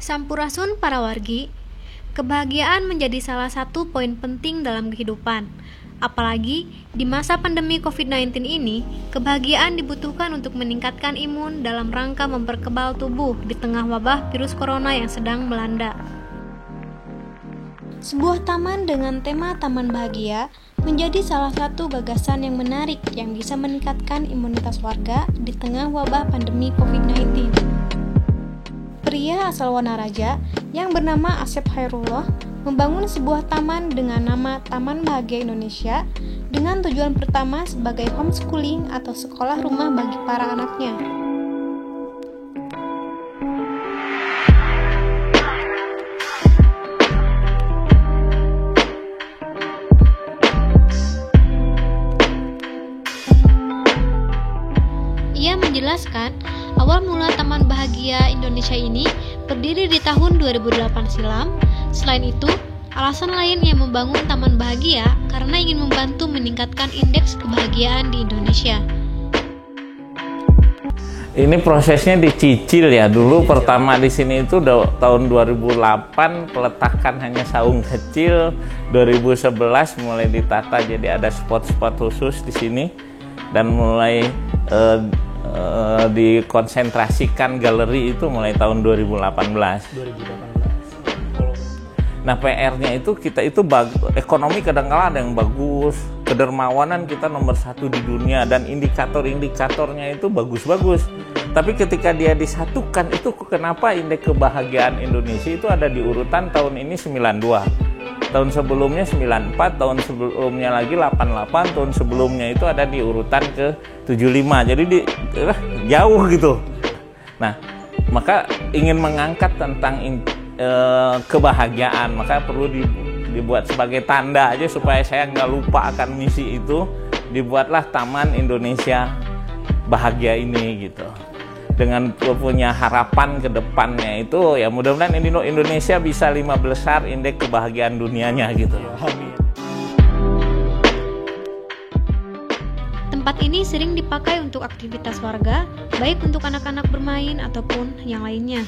Sampurasun para wargi, kebahagiaan menjadi salah satu poin penting dalam kehidupan. Apalagi di masa pandemi COVID-19 ini, kebahagiaan dibutuhkan untuk meningkatkan imun dalam rangka memperkebal tubuh di tengah wabah virus corona yang sedang melanda. Sebuah taman dengan tema Taman Bahagia menjadi salah satu gagasan yang menarik yang bisa meningkatkan imunitas warga di tengah wabah pandemi COVID-19. Pria asal Wanaraja yang bernama Asep Hairullah membangun sebuah taman dengan nama Taman Bahagia Indonesia dengan tujuan pertama sebagai homeschooling atau sekolah rumah bagi para anaknya. Ia menjelaskan, awal mula Taman Bahagia Indonesia ini berdiri di tahun 2008 silam. Selain itu, alasan lain yang membangun Taman Bahagia karena ingin membantu meningkatkan indeks kebahagiaan di Indonesia. Ini prosesnya dicicil ya. Dulu pertama di sini itu tahun 2008 peletakan hanya saung kecil. 2011 mulai ditata jadi ada spot-spot khusus di sini dan mulai dikonsentrasikan galeri itu mulai tahun 2018. Nah, PR-nya itu kita itu ekonomi kadang-kala ada yang bagus, kedermawanan kita nomor 1 di dunia dan indikator-indikatornya itu bagus-bagus. Tapi ketika dia disatukan itu kenapa indeks kebahagiaan Indonesia itu ada di urutan tahun ini 92. Tahun sebelumnya 94, tahun sebelumnya lagi 88, tahun sebelumnya itu ada di urutan ke 75. Jadi jauh gitu. Nah, maka ingin mengangkat tentang kebahagiaan, maka perlu dibuat sebagai tanda aja supaya saya nggak lupa akan misi itu. Dibuatlah Taman Indonesia Bahagia ini gitu. Dengan punya harapan ke depannya itu ya mudah-mudahan Indonesia bisa 5 besar indeks kebahagiaan dunianya gitu. Amin. Tempat ini sering dipakai untuk aktivitas warga, baik untuk anak-anak bermain ataupun yang lainnya.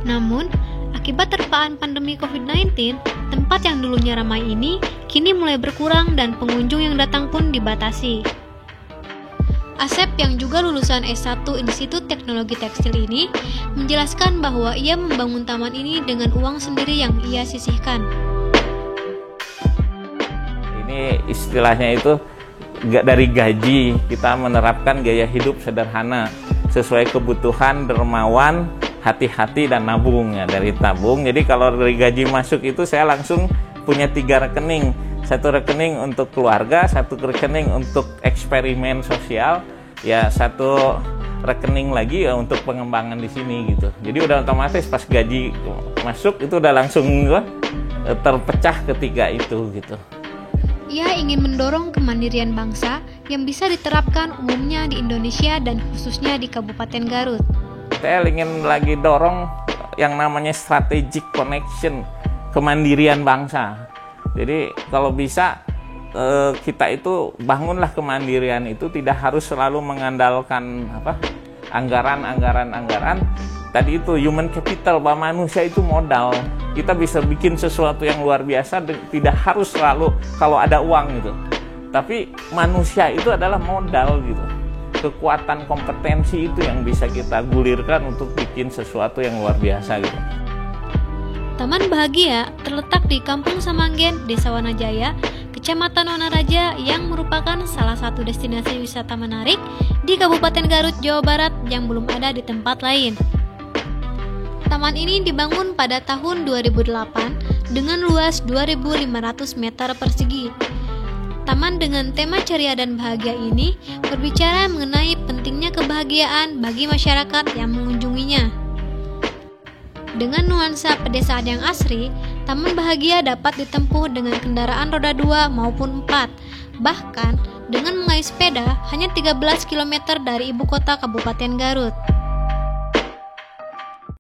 Namun, akibat terpaan pandemi COVID-19, tempat yang dulunya ramai ini kini mulai berkurang dan pengunjung yang datang pun dibatasi. Asep yang juga lulusan S1 Institut Teknologi Tekstil ini menjelaskan bahwa ia membangun taman ini dengan uang sendiri yang ia sisihkan. Ini istilahnya itu dari gaji, kita menerapkan gaya hidup sederhana sesuai kebutuhan, dermawan, hati-hati dan nabung ya, dari tabung. Jadi kalau dari gaji masuk itu saya langsung punya 3 rekening. 1 rekening untuk keluarga, 1 rekening untuk eksperimen sosial, ya 1 rekening lagi ya untuk pengembangan di sini gitu. Jadi udah otomatis pas gaji masuk itu udah langsung terpecah ketika itu gitu. Ia ingin mendorong kemandirian bangsa yang bisa diterapkan umumnya di Indonesia dan khususnya di Kabupaten Garut. Saya ingin lagi dorong yang namanya strategic connection, kemandirian bangsa. Jadi kalau bisa kita itu bangunlah kemandirian itu tidak harus selalu mengandalkan anggaran. Tadi itu human capital, bahwa manusia itu modal. Kita bisa bikin sesuatu yang luar biasa tidak harus selalu kalau ada uang gitu. Tapi manusia itu adalah modal gitu. Kekuatan kompetensi itu yang bisa kita gulirkan untuk bikin sesuatu yang luar biasa gitu. Taman Bahagia terletak di Kampung Samanggen, Desa Wanajaya, Kecamatan Wanaraja yang merupakan salah satu destinasi wisata menarik di Kabupaten Garut, Jawa Barat yang belum ada di tempat lain. Taman ini dibangun pada tahun 2008 dengan luas 2.500 meter persegi. Taman dengan tema ceria dan bahagia ini berbicara mengenai pentingnya kebahagiaan bagi masyarakat yang mengunjunginya. Dengan nuansa pedesaan yang asri, Taman Bahagia dapat ditempuh dengan kendaraan roda 2 maupun 4. Bahkan, dengan mengayuh sepeda hanya 13 km dari ibu kota Kabupaten Garut.